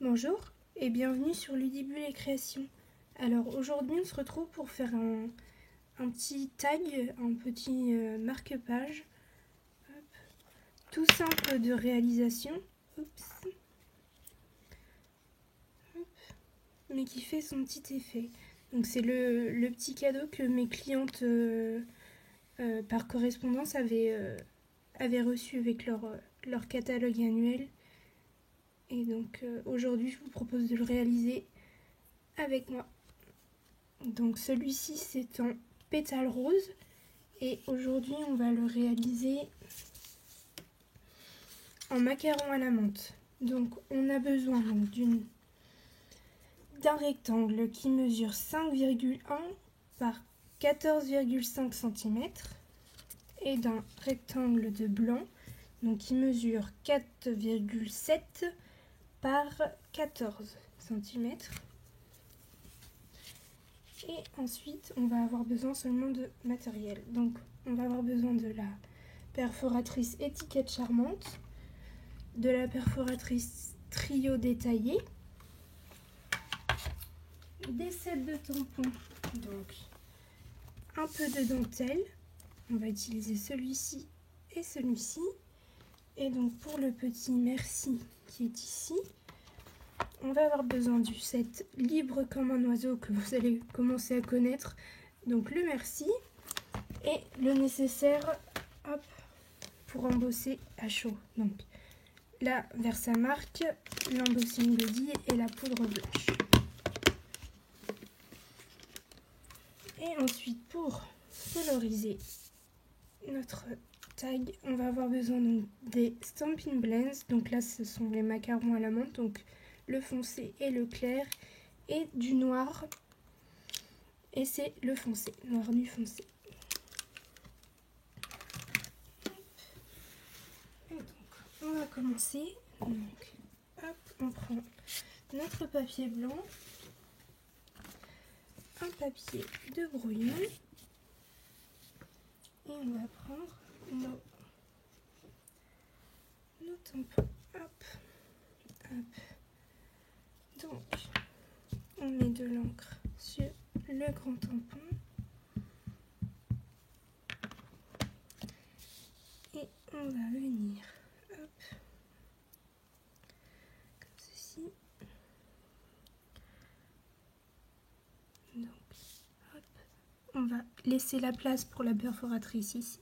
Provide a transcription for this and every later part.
Bonjour et bienvenue sur Ludibule et Création. Alors aujourd'hui on se retrouve pour faire un petit tag, un petit marque-page, tout simple de réalisation, mais qui fait son petit effet. Donc c'est le petit cadeau que mes clientes par correspondance avaient reçu avec leur catalogue annuel. Et donc aujourd'hui je vous propose de le réaliser avec moi. Donc celui-ci c'est en pétales roses et aujourd'hui on va le réaliser en macaron à la menthe. Donc on a besoin d'un rectangle qui mesure 5,1 par 14,5 cm et d'un rectangle de blanc donc qui mesure 4,7 par 14 cm. Et ensuite, on va avoir besoin seulement de matériel. Donc, on va avoir besoin de la perforatrice étiquette charmante, de la perforatrice trio détaillé, des sets de tampons, donc un peu de dentelle. On va utiliser celui-ci et celui-ci. Et donc, pour le petit merci qui est ici, on va avoir besoin du set libre comme un oiseau que vous allez commencer à connaître. Donc le merci et le nécessaire pour embosser à chaud. Donc la Versamark, l'embossing body et la poudre blanche. Et ensuite pour coloriser notre tag, on va avoir besoin donc des Stampin' Blends. Donc là ce sont les macarons à la menthe, donc le foncé et le clair, et du noir, et c'est le foncé, noir nu foncé. Et donc, on va commencer. Donc, hop, on prend notre papier blanc, un papier de brouillon, et on va prendre nos tampons. Hop, hop. Donc, on met de l'encre sur le grand tampon. Et on va venir, hop, comme ceci. Donc, hop, on va laisser la place pour la perforatrice ici.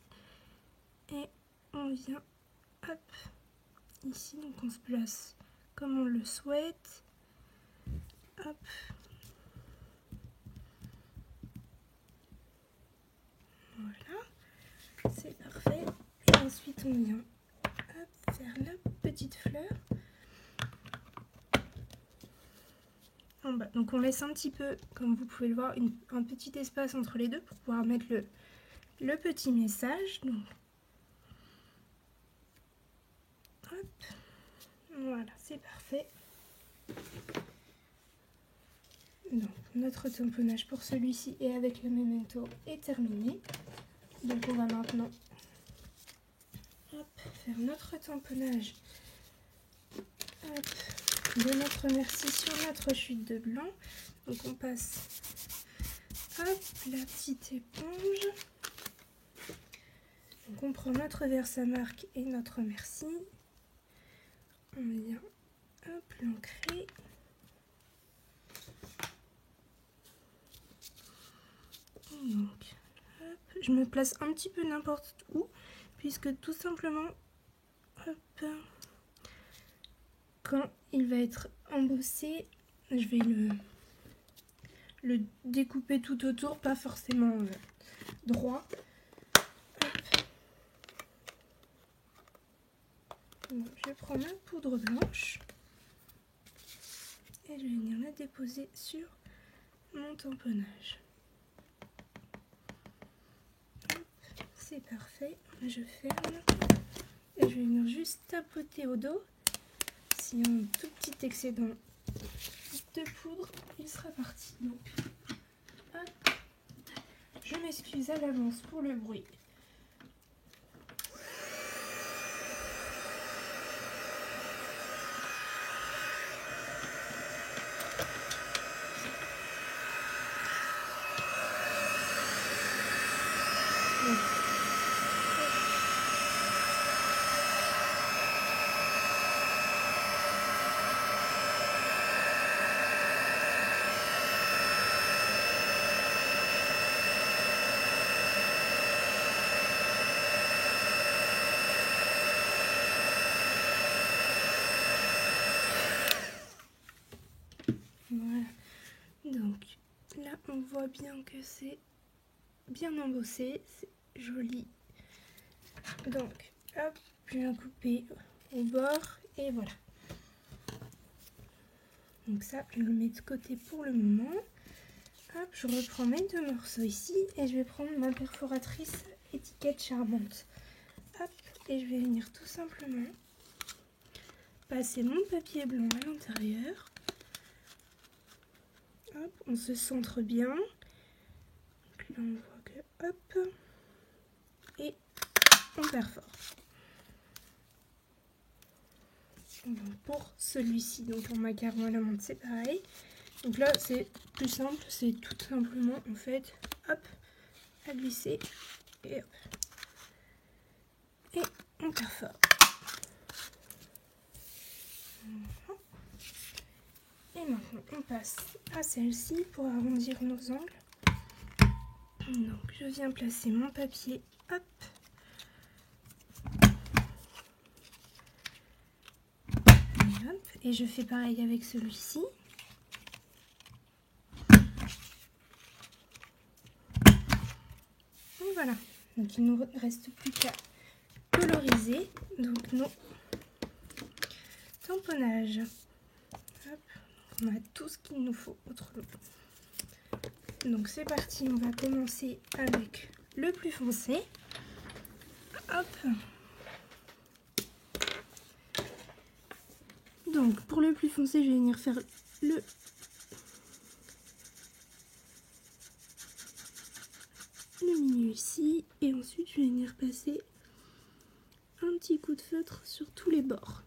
Et on vient, hop, ici. Donc on se place comme on le souhaite. Hop. Voilà, c'est parfait. Et ensuite on vient hop, faire la petite fleur en bas. Donc on laisse un petit peu, comme vous pouvez le voir, un petit espace entre les deux pour pouvoir mettre le petit message. Donc, hop, voilà, c'est parfait. Donc notre tamponnage pour celui-ci et avec le memento est terminé. Donc on va maintenant faire notre tamponnage de notre merci sur notre chute de blanc. Donc on passe hop, la petite éponge. Donc on prend notre Versamark et notre merci. On vient hop, l'ancrer. Donc hop, je me place un petit peu n'importe où, puisque tout simplement hop, quand il va être embossé, je vais le découper tout autour, pas forcément droit. Donc, je prends ma poudre blanche et je vais venir la déposer sur mon tamponnage. C'est parfait, je ferme et je vais venir juste tapoter au dos. S'il y a un tout petit excédent de poudre, il sera parti. Donc, hop, je m'excuse à l'avance pour le bruit. on voit bien que c'est bien embossé, c'est joli. Donc, hop, je viens couper au bord et voilà. Donc ça, je le mets de côté pour le moment. Hop, je reprends mes 2 morceaux ici et je vais prendre ma perforatrice étiquette charbante. Hop, et je vais venir tout simplement passer mon papier blanc à l'intérieur. Hop, on se centre bien. Donc là, on voit que hop, et on perfore. Pour celui-ci, donc en macaron à la menthe, c'est pareil. Donc là, c'est plus simple, c'est tout simplement en fait, hop, à glisser et hop, et on perfore. Et maintenant, on passe à celle-ci pour arrondir nos angles. Donc, je viens placer mon papier, hop. Et je fais pareil avec celui-ci. Et voilà. Donc, il ne nous reste plus qu'à coloriser donc nos tamponnages. Hop. On a tout ce qu'il nous faut autrement. Donc c'est parti, on va commencer avec le plus foncé. Hop. Donc pour le plus foncé, je vais venir faire le milieu ici. Et ensuite, je vais venir passer un petit coup de feutre sur tous les bords.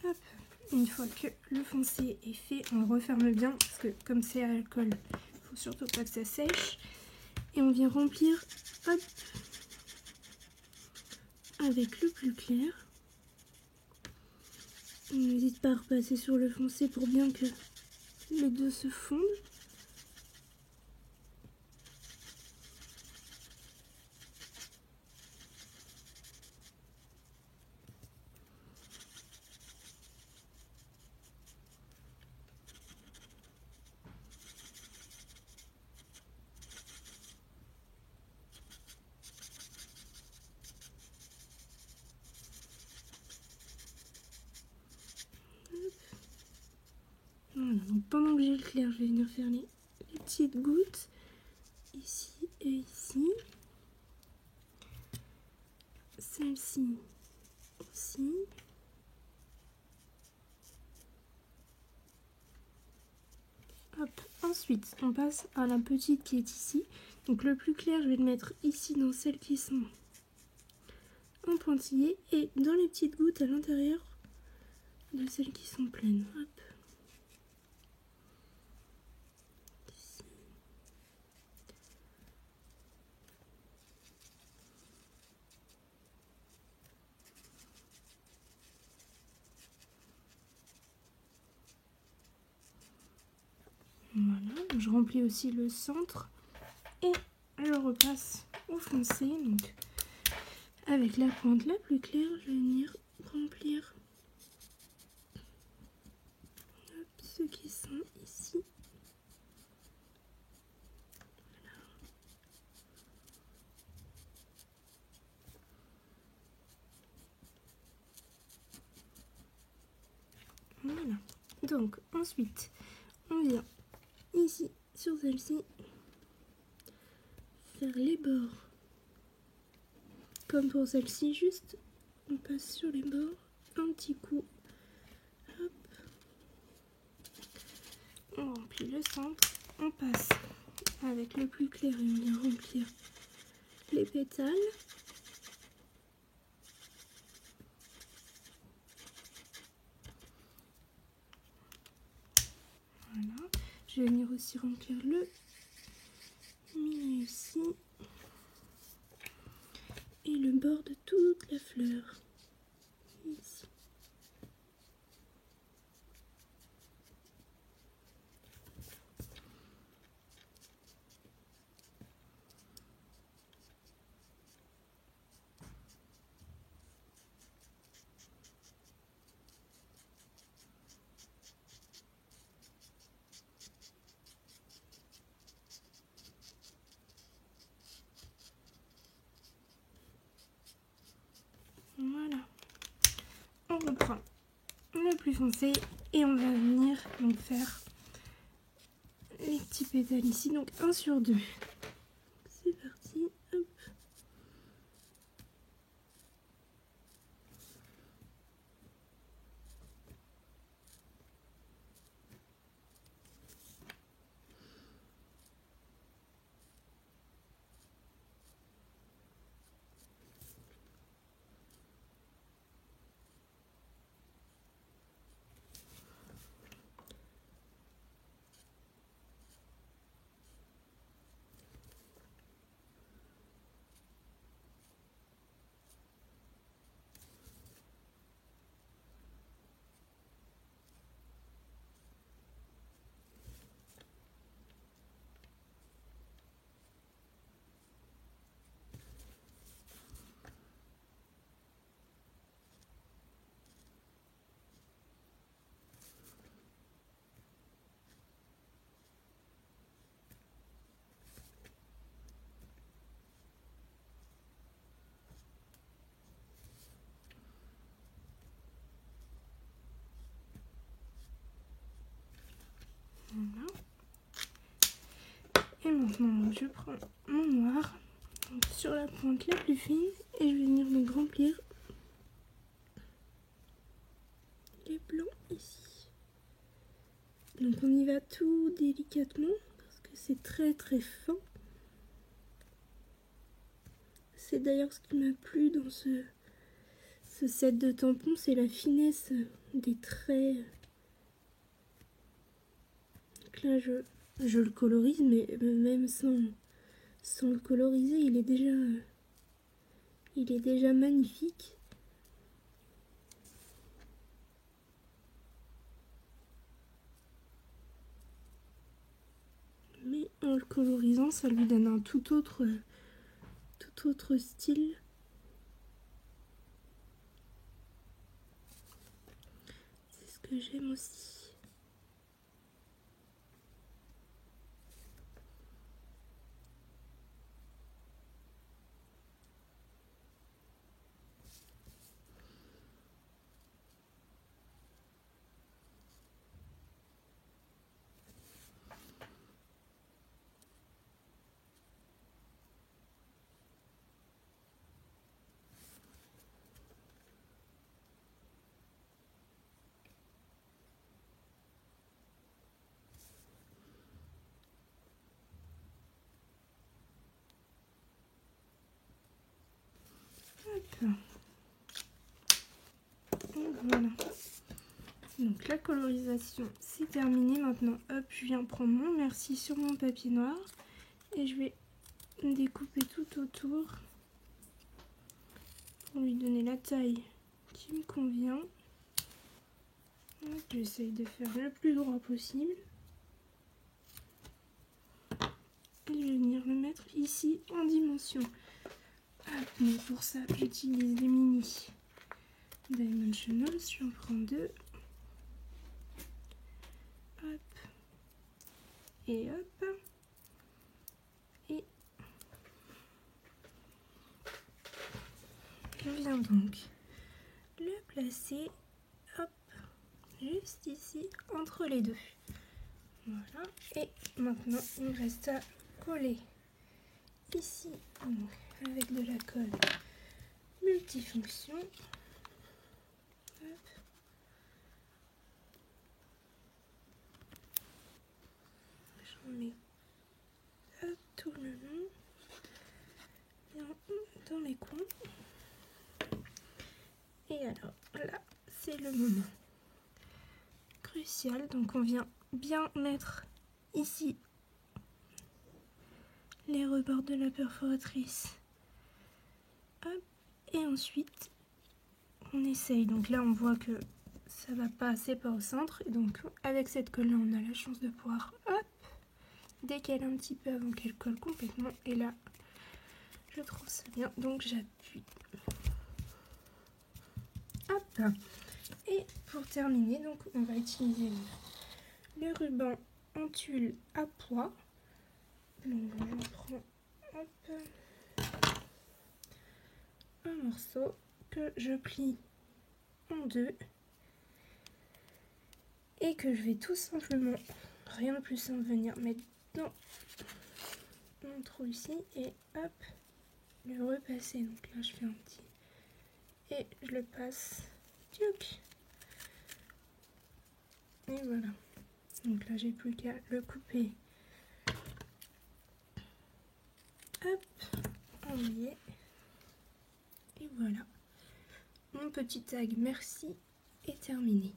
Hop. Une fois que le foncé est fait, on referme bien parce que comme c'est à l'alcool, il faut surtout pas que ça sèche. Et on vient remplir, hop, avec le plus clair. On n'hésite pas à repasser sur le foncé pour bien que les deux se fondent. Voilà, donc pendant que j'ai le clair, je vais venir faire les petites gouttes ici et ici. Celle-ci aussi. Hop. Ensuite, on passe à la petite qui est ici. Donc le plus clair, je vais le mettre ici dans celles qui sont en pointillé et dans les petites gouttes à l'intérieur de celles qui sont pleines. Hop. Ici. Voilà, je remplis aussi le centre et je repasse au foncé. Donc avec la pointe la plus claire, je vais venir remplir ceux qui sont ici. Voilà. Donc ensuite, on vient ici sur celle-ci faire les bords. Comme pour celle-ci, juste on passe sur les bords, un petit coup. Hop. On remplit le centre, on passe avec le plus clair et on vient remplir les pétales. Voilà. Je vais venir aussi remplir le milieu ici et le bord de toute la fleur ici. Voilà. On reprend le plus foncé et on va venir donc faire les petits pétales ici, donc 1 sur 2. C'est parti, hop. Voilà. Et maintenant, je prends mon noir donc sur la pointe la plus fine et je vais venir donc remplir les blancs ici. Donc on y va tout délicatement parce que c'est très très fin. C'est d'ailleurs ce qui m'a plu dans ce set de tampons, c'est la finesse des traits. Donc là je le colorise, mais même sans le coloriser, il est déjà magnifique. Mais en le colorisant, ça lui donne un tout autre style. C'est ce que j'aime aussi. Voilà. Donc la colorisation c'est terminé. Maintenant hop, je viens prendre mon merci sur mon papier noir et je vais découper tout autour pour lui donner la taille qui me convient. J'essaye de faire le plus droit possible. Et je vais venir le mettre ici en dimension. Donc pour ça j'utilise les mini Dimensionals, j'en prends 2. Hop. Et hop. Et je viens donc le placer, hop, juste ici entre les deux. Voilà. Et maintenant il me reste à coller ici donc, avec de la colle multifonction. Hop. les coins. Et alors là, c'est le moment crucial. Donc on vient bien mettre ici les rebords de la perforatrice. Hop. Et ensuite, on essaye. Donc là, on voit que ça va pas assez pas au centre. Et donc avec cette colle là, on a la chance de pouvoir, hop, décaler un petit peu avant qu'elle colle complètement. Et là, je trouve ça bien. Donc j'appuie. Hop. Et pour terminer, donc on va utiliser le ruban en tulle à pois. Donc je prends, hop, un morceau que je plie en deux et que je vais tout simplement, rien de plus simple, venir mettre dans mon trou ici et hop, le repasser. Donc là je fais un petit et je le passe, tchouc. Et voilà. Donc là j'ai plus qu'à le couper. Hop, envoyer. Et voilà. Mon petit tag merci est terminé.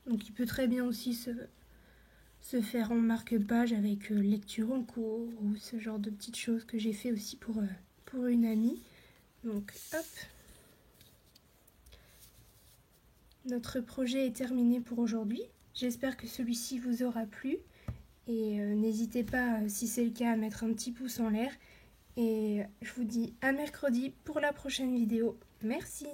Donc il peut très bien aussi se faire en marque-page avec lecture en cours ou ce genre de petites choses que j'ai fait aussi pour une amie. Donc hop. Notre projet est terminé pour aujourd'hui. J'espère que celui-ci vous aura plu. Et n'hésitez pas, si c'est le cas, à mettre un petit pouce en l'air. Et je vous dis à mercredi pour la prochaine vidéo. Merci!